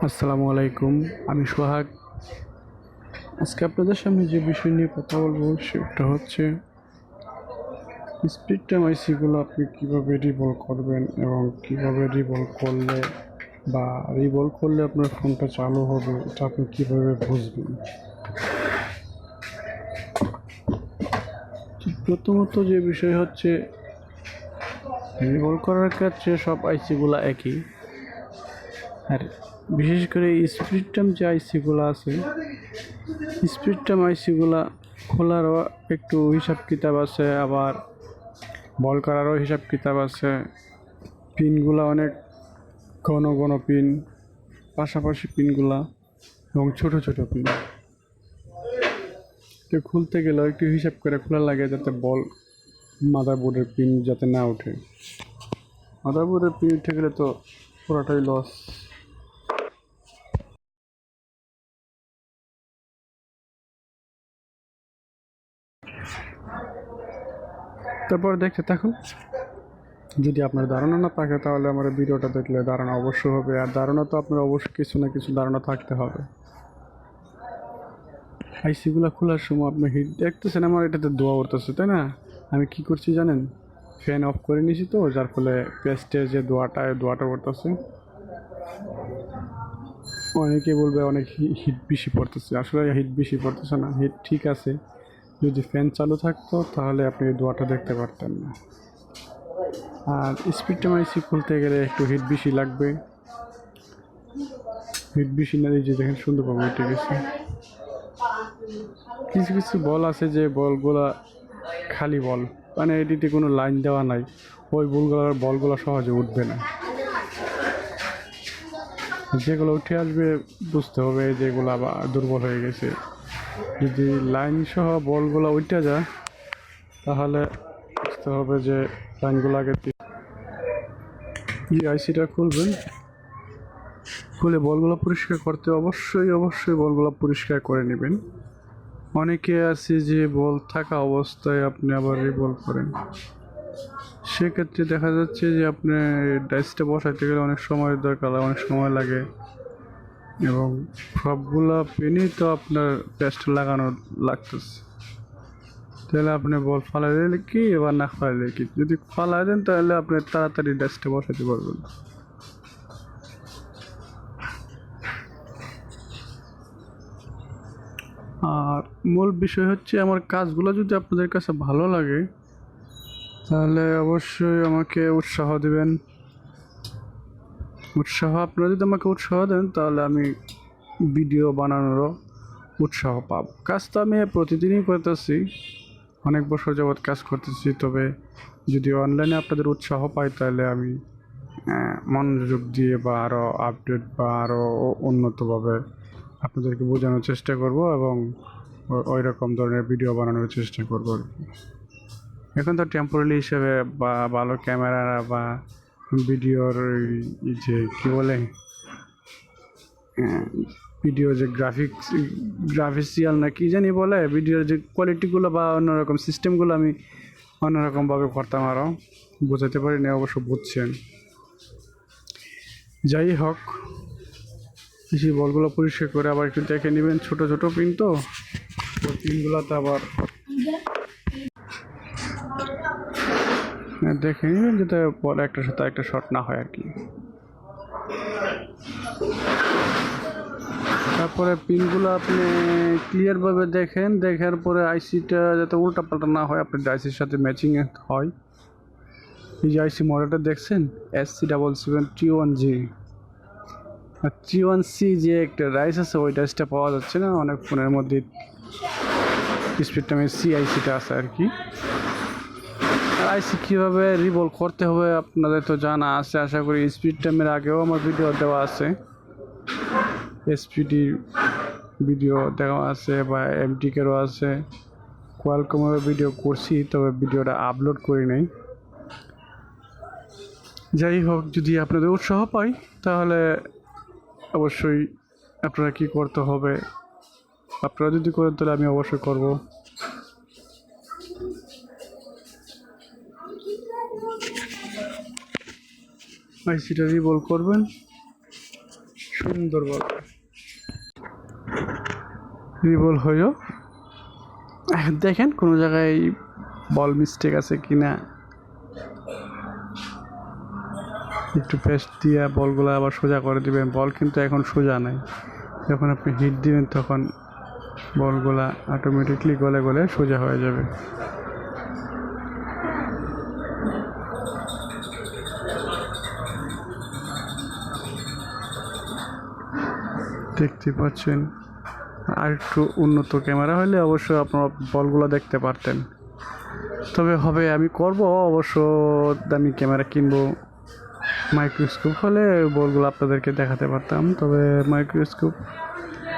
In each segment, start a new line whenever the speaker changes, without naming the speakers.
আসসালামু আলাইকুম, আমি সোহাগ। আজকে আপনাদের সামনে যে বিষয় নিয়ে কথা বলবো সেটা হচ্ছে স্প্লিট টাইম আইসিগুলো আপনি কীভাবে রিভলভ করবেন এবং কীভাবে রিভলভ করলে আপনার ফোনটা চালু হবে, এটা আপনি কীভাবে বুঝবেন। প্রথমত যে বিষয় হচ্ছে, রিভলভ করার ক্ষেত্রে সব আইসিগুলো একই, আর বিশেষ করে স্প্লিট টাইম যে আইসিগুলো আছে, স্প্লিট টাইম আইসিগুলা খোলারও একটু হিসাব কিতাব আছে, আবার বল করারও হিসাব কিতাব আছে। পিনগুলা অনেক ঘন ঘন পিন, পাশাপাশি পিনগুলা এবং ছোট ছোট পিন। তো খুলতে গেলেও একটু হিসাব করে খোলা লাগে, যাতে মাদারবোর্ডের পিন যাতে না ওঠে। মাদারবোর্ডের পিন উঠে গেলে তো পুরোটাই লস। তারপর দেখতে থাকুন। যদি আপনার ধারণা না থাকে তাহলে আমার ভিডিওটা দেখলে ধারণা অবশ্যই হবে, আর ধারণা তো আপনার অবশ্যই কিছু না কিছু ধারণা থাকতে হবে। আইসিগুলো খোলার সময় আপনি হিট দেখতেছেন, আমার এটাতে ধোয়া উঠতেছে, তাই না? আমি কি করছি জানেন? ফ্যান অফ করে নিয়েছি, তো যার ফলে পেস্টের যে ধোয়াটা উঠতেছে। অনেকে বলবে অনেক হিট বেশি পড়তেছে, আসলে হিট বেশি পড়তেছে না, হিট ঠিক আছে। যদি ফ্যান চালু থাকতো তাহলে আপনি ধোয়াটা দেখতে পারতেন না। আর স্পিড টাইম আইসি খুলতে গেলে একটু হিট বেশি লাগবে। হিট বেশি না, এই যে দেখেন সুন্দরভাবে উঠে গেছে। কিছু কিছু বল আছে যে বলগুলা খালি বল, মানে এটিতে কোনো লাইন দেওয়া নাই, ওই বলগুলো সহজে উঠবে না। যেগুলো উঠে আসবে বুঝতে হবে যেগুলো আবার দুর্বল হয়ে গেছে। যদি লাইন সহ বলগুলো উঠে যায় তাহলে বুঝতে হবে যে লাইনগুলো আগে আইসিটা খুলবেন, খুলে বলগুলো পরিষ্কার করতে অবশ্যই বলগুলো পরিষ্কার করে নেবেন। অনেকে আছে যে বল থাকা অবস্থায় আপনি আবার রিভলভ করেন, সেক্ষেত্রে দেখা যাচ্ছে যে আপনি ডাইসটা বসাইতে গেলে অনেক সময়ের দরকার, অনেক সময় লাগে, এবং সবগুলা পিনই তো আপনার পেস্ট লাগানো লাগতেছে। তাহলে আপনি বল ফালাই দিলে কি, এবার না ফালাইলে কি? যদি ফালাই দেন তাহলে আপনি তাড়াতাড়ি ডাইসটা বসাতে পারবেন। আর মূল বিষয় হচ্ছে, আমার কাজগুলো যদি আপনাদের কাছে ভালো লাগে তাহলে অবশ্যই আমাকে উৎসাহ দেবেন। আপনারা যদি আমাকে উৎসাহ দেন তাহলে আমি ভিডিও বানানোরও উৎসাহ পাব। কাজ তো আমি প্রতিদিনই করতেছি, অনেক বছর যাবৎ কাজ করতেছি, তবে যদি অনলাইনে আপনাদের উৎসাহ পাই তাহলে আমি মনোযোগ দিয়ে বা আরও আপডেট বা আরও উন্নতভাবে আপনাদেরকে বোঝানোর চেষ্টা করব, এবং ওই রকম ধরনের ভিডিও বানানোর চেষ্টা করব আর কি। এখন তো টেম্পোরারি হিসেবে বা ভালো ক্যামেরা বা ভিডিওর যে কী বলে, ভিডিও যে গ্রাফিক্সিয়াল না কি জানি বলে, ভিডিওর যে কোয়ালিটিগুলো বা অন্যরকম সিস্টেমগুলো আমি অন্যরকমভাবে করতাম, আরও বোঝাতে পারি না, অবশ্য বুঝছেন। যাই হোক, সেই বলগুলো পরিষ্কার করে আবার একটু দেখে নেবেন। ছোটো ছোটো পিন তো, ওই পিনগুলোতে আবার দেখে নেবেন যাতে বল একটার সাথে একটা শর্ট না হয় আর কি। তারপরে পিনগুলো আপনি ক্লিয়ারভাবে দেখেন, দেখার পরে আইসিটা যাতে উল্টাপাল্টা না হয়, আপনার আইসির সাথে ম্যাচিং হয়। এই যে আইসি মডেলটা দেখছেন, SC7731G আর 31C, যে একটা রাইস আছে ওই রাইসটা পাওয়া যাচ্ছে না অনেক ফোনের মধ্যে। স্পিড টাইমের C আইসিটা আছে আর কি। আইসি কীভাবে রিভলভ করতে হবে আপনাদের তো জানা আছে আশা করি। স্পিড টাইমের আগেও আমার ভিডিও দেওয়া আছে, এসপিডি ভিডিও দেওয়া আছে, বা এমটিকেরও আছে, কোয়ালকমেরও ভিডিও করছি, তবে ভিডিওটা আপলোড করি নাই। যাই হোক, যদি আপনাদের উৎসাহ পাই তাহলে অবশ্যই আপনারা কি করতে হবে, আপনারা যদি করেন তাহলে আমি অবশ্যই করব। আইসিটা রিভলভ করবেন, সুন্দর বল রিবল হয়েও দেখেন কোনো জায়গায় বল মিস্টেক আছে কিনা, একটু পেস্ট দিয়ে বলগুলো আবার সোজা করে দিবেন। বল কিন্তু এখন সোজা নাই, যখন আপনি হিট দিবেন তখন বলগুলা অটোমেটিকলি গলে গলে সোজা হয়ে যাবে। দেখতে পাচ্ছেন, আর একটু উন্নত ক্যামেরা হলে অবশ্যই আপনারা বলগুলো দেখতে পারতেন। তবে হবে আমি করব অবশ্য, দামি ক্যামেরা কিনবো, মাইক্রোস্কোপ হলে বলগুলো আপনাদেরকে দেখাতে পারতাম। তবে মাইক্রোস্কোপ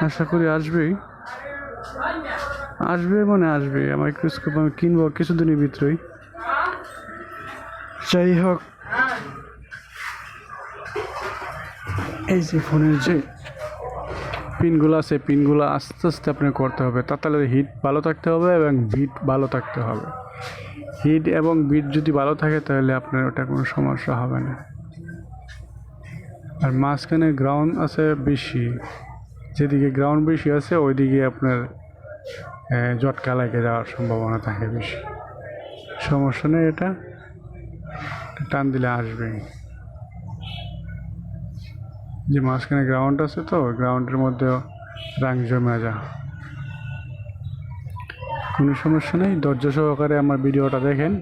আশা করি আসবেই, আসবে মাইক্রোস্কোপ আমি কিনবো কিছুদিনের ভিতরেই। যাই হোক, এই যে ফোনের যে পিনগুলো আছে, পিনগুলো আস্তে আস্তে আপনাকে করতে হবে, তাহলে হিট ভালো থাকতে হবে এবং বিট ভালো থাকতে হবে। হিট এবং বিট যদি ভালো থাকে তাহলে আপনার ওটা কোনো সমস্যা হবে না। আর মাঝখানে গ্রাউন্ড আছে বেশি, যেদিকে গ্রাউন্ড বেশি আছে ওইদিকে আপনার জটকা লাগে যাওয়ার সম্ভাবনা থাকে বেশি। সমস্যা নেই, এটা টান দিলে আসবে। যে মাঝখানে গ্রাউন্ড আছে তো গ্রাউন্ডের মধ্যেও রাং জমে যা, কোনো সমস্যা নেই। ধৈর্য সহকারে আমার ভিডিওটা দেখেন।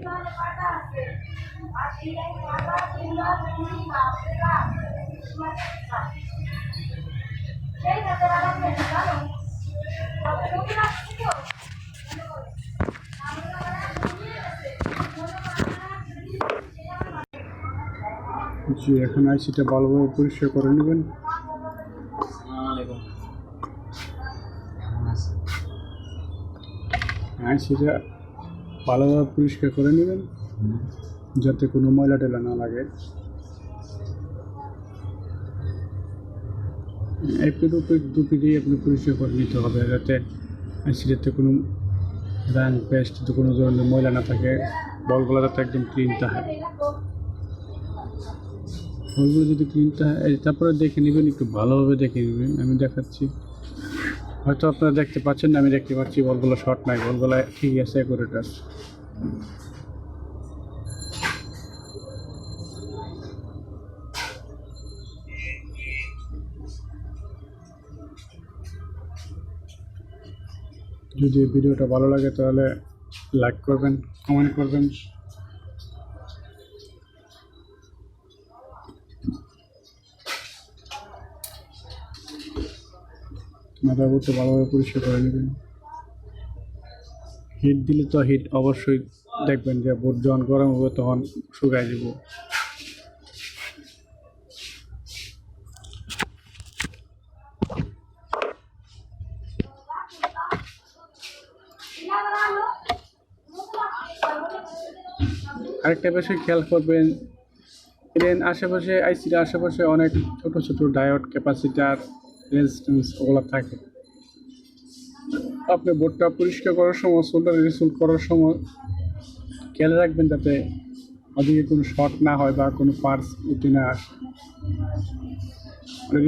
জি, এখন আইসিটা ভালোভাবে পরিষ্কার করে নেবেন। আইসিটা ভালোভাবে পরিষ্কার করে নেবেন যাতে কোনো ময়লা টেলা না লাগে। একটু দুপি দিয়ে আপনি পরিষ্কার করে নিতে হবে যাতে আইসিটাতে কোনো রাং পেস্ট কোনো ধরনের ময়লা না থাকে, বলগুলো যাতে একদম ক্লিন থাকে। বলগুলো যদি ক্লিন থাকে তারপরে দেখে নেবেন, একটু ভালোভাবে দেখে নেবেন। আমি দেখাচ্ছি, হয়তো আপনারা দেখতে পাচ্ছেন না, আমি দেখতে পাচ্ছি বলগুলো শর্ট নাই, বলগুলো ঠিক আছে, অ্যাকুরেট আছে। যদি ভিডিওটা ভালো লাগে তাহলে লাইক করবেন, কমেন্ট করবেন। মাদারবোর্ডটা ভালোভাবে পরিষ্কার করে নেবেন। হিট দিলে তো হিট অবশ্যই দেখবেন যে বোর্ড যখন গরম হবে তখন শুকায় যাব। আরেকটা বিষয় খেয়াল করবেন, এর আশেপাশে আইসির আশেপাশে অনেক ছোট ছোট ডায়োড, ক্যাপাসিটার, রেজিস্ট্যান্স ওগুলো থাকে। আপনি বোর্ডটা পরিষ্কার করার সময়, সোল্ডার রিসোল্ভ করার সময় খেয়াল রাখবেন যাতে ওদিকে কোনো শর্ট না হয় বা কোনো পার্টস উঠে না আসে।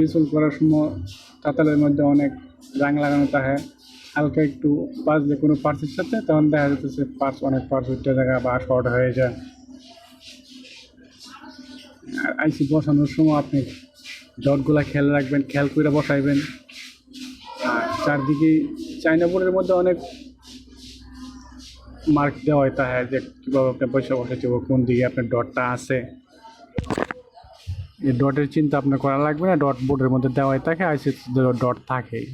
রিসোল্ভ করার সময় তাতালের মধ্যে অনেক রাং লাগানো থাকে, হালকা একটু বাজলে কোনো পার্টসের সাথে তখন দেখা যাচ্ছে অনেক পার্টস উঠে জায়গা বা শর্ট হয়ে যায়। আর আইসি বসানোর সময় আপনি ডটগুলা খেয়াল রাখবেন, খেয়াল করে বসাইবেন। আর চারদিকে চাইনা বোর্ডের মধ্যে অনেক মার্ক দেওয়া হয় তা যে কীভাবে আপনি বসাইতে হবে, কোন দিকে আপনার ডটটা আছে। এই ডটের চিন্তা আপনার করা লাগবে না, ডট বোর্ডের মধ্যে দেওয়াই থাকে, আইসির ডট থাকেই।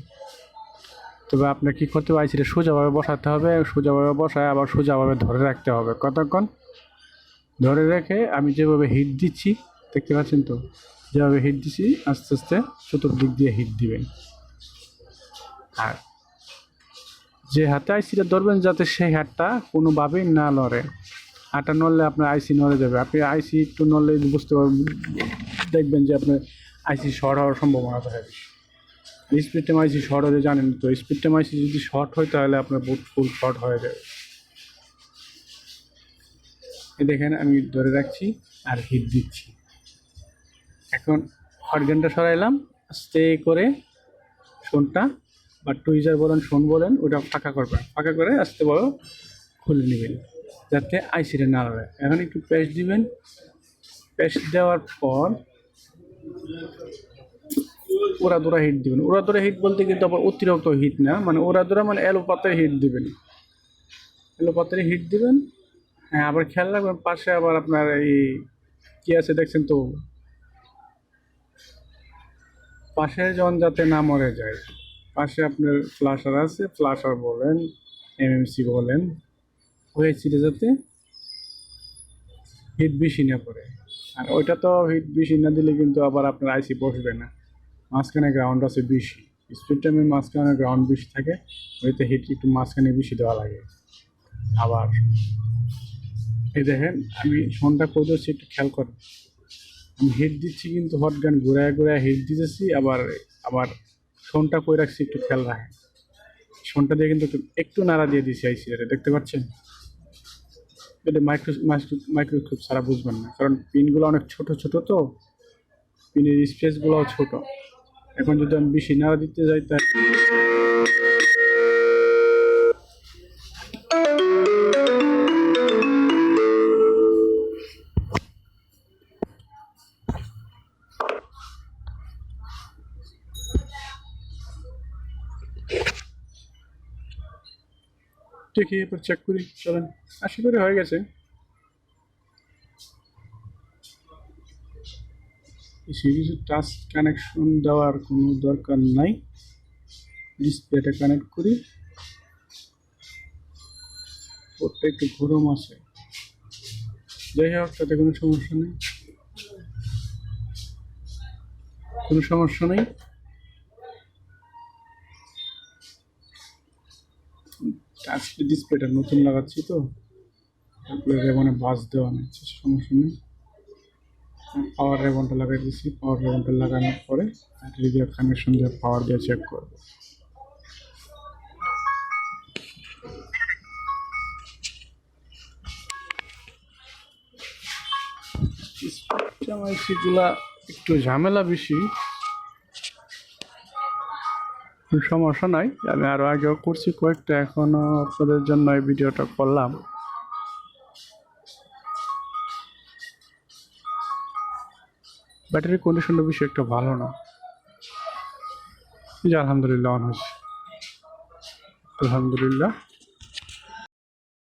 তবে আপনার কী করতে হবে, আইসিটা সোজাভাবে বসাতে হবে, সোজাভাবে বসায় আবার সোজাভাবে ধরে রাখতে হবে কতক্ষণ। ধরে রেখে আমি যেভাবে হিট দিচ্ছি দেখতে পাচ্ছেন তো, যেভাবে হিট দিচ্ছি আস্তে আস্তে চতুর্দিক দিয়ে হিট দিবেন। আর যে হাতে আইসিটা ধরবেন যাতে সেই হাতটা কোনোভাবেই না নড়ে। হাতটা নড়লে আপনার আইসি নড়ে যাবে। আপনি আইসি একটু নড়লে বুঝতে পারবেন, দেখবেন যে আপনার আইসি শর্ট হওয়ার সম্ভাবনা থাকে বেশি। স্পিড টাইম আইসি শর্ট হলে জানেন তো, স্পিড টাইম আইসি যদি শর্ট হয় তাহলে আপনার বুট ফুল শর্ট হয়ে যাবে। দেখেন আমি ধরে রাখছি আর হিট দিচ্ছি। এখন হট গানটা সরাইলাম, আস্তে করে শোনটা বা টুইজার বলেন শোন বলেন ওটা ফাঁকা করবেন, ফাঁকা করে আস্তে বড় খুলে নেবেন যাতে আইসিটা না লড়ে। এখন একটু পেস্ট দিবেন, পেস্ট দেওয়ার পর উড়াদুরা হিট দিবেন। উড়াদুরা হিট বলতে কিন্তু আবার অতিরিক্ত হিট না, মানে উড়াদুরা মানে এলোপাতারি হিট দিবেন, এলোপাতারি হিট দিবেন। হ্যাঁ, আবার খেয়াল রাখবেন পাশে আবার আপনার এই কি আছে দেখছেন তো, পাশে যখন যাতে না মরে যায়। পাশে আপনার ফ্লাশার আছে, ফ্লাশার বলেন এমএমসি বলেন, ওই সিটে যাতে হিট বেশি না পড়ে। আর ওইটা তো হিট বেশি না দিলে কিন্তু আবার আপনার আইসি বসবে না। মাঝখানে গ্রাউন্ড আছে বেশি, স্পিড টাইমের মাঝখানে গ্রাউন্ড বেশি থাকে, ওইতে হিট একটু মাঝখানে বেশি দেওয়া লাগে। আবার এই দেখেন আমি ফোনটা করে দিচ্ছি, একটু খেয়াল করেন। আমি হিট দিচ্ছি কিন্তু হট গান ঘুরায় ঘুরায় হিট দিতেছি, আবার আবার ফোনটা করে রাখছি, একটু খেয়াল রাখেন। ফোনটা দিয়ে কিন্তু একটু নাড়া দিয়ে দিয়েছি আইসিটা, দেখতে পাচ্ছেন? এটা মাইক্রোস্কোপ ছাড়া বুঝবেন না, কারণ পিনগুলো অনেক ছোট ছোট, তো পিনের স্পেসগুলোও ছোট। এখন যদি আমি বেশি নাড়া দিতে যাই তাই দেখি, এবার চেক করি, চলেন। আশা করি হয়ে গেছে। সিরিজে টাচ কানেকশন দেওয়ার কোনো দরকার নাই, ডিসপ্লেটা কানেক্ট করি। ওটা একটু গরম আছে, যাই হোক তাতে কোনো সমস্যা নেই, কোনো সমস্যা নেই। টাচ ডিসপ্লেটা নতুন লাগাচ্ছি তো, তারপরে রেবনে বাস দেওয়া নেই, সমস্যা নেই। পাওয়ার রেবনটা লাগাই দিচ্ছি, পাওয়ার রেবনটা লাগানোর পরে ব্যাটারি দিয়ে কানেকশন দিয়ে পাওয়ার দিয়ে চেক করবো। আইসিগুলা একটু ঝামেলা বেশি, সমস্যা নাই। আমি আরও আগেও করছি কয়েকটা, এখনও আপনাদের জন্য এই ভিডিওটা করলাম। ব্যাটারির কন্ডিশনটা বেশি একটা ভালো না। আলহামদুলিল্লাহ অন হয়েছে, আলহামদুলিল্লাহ।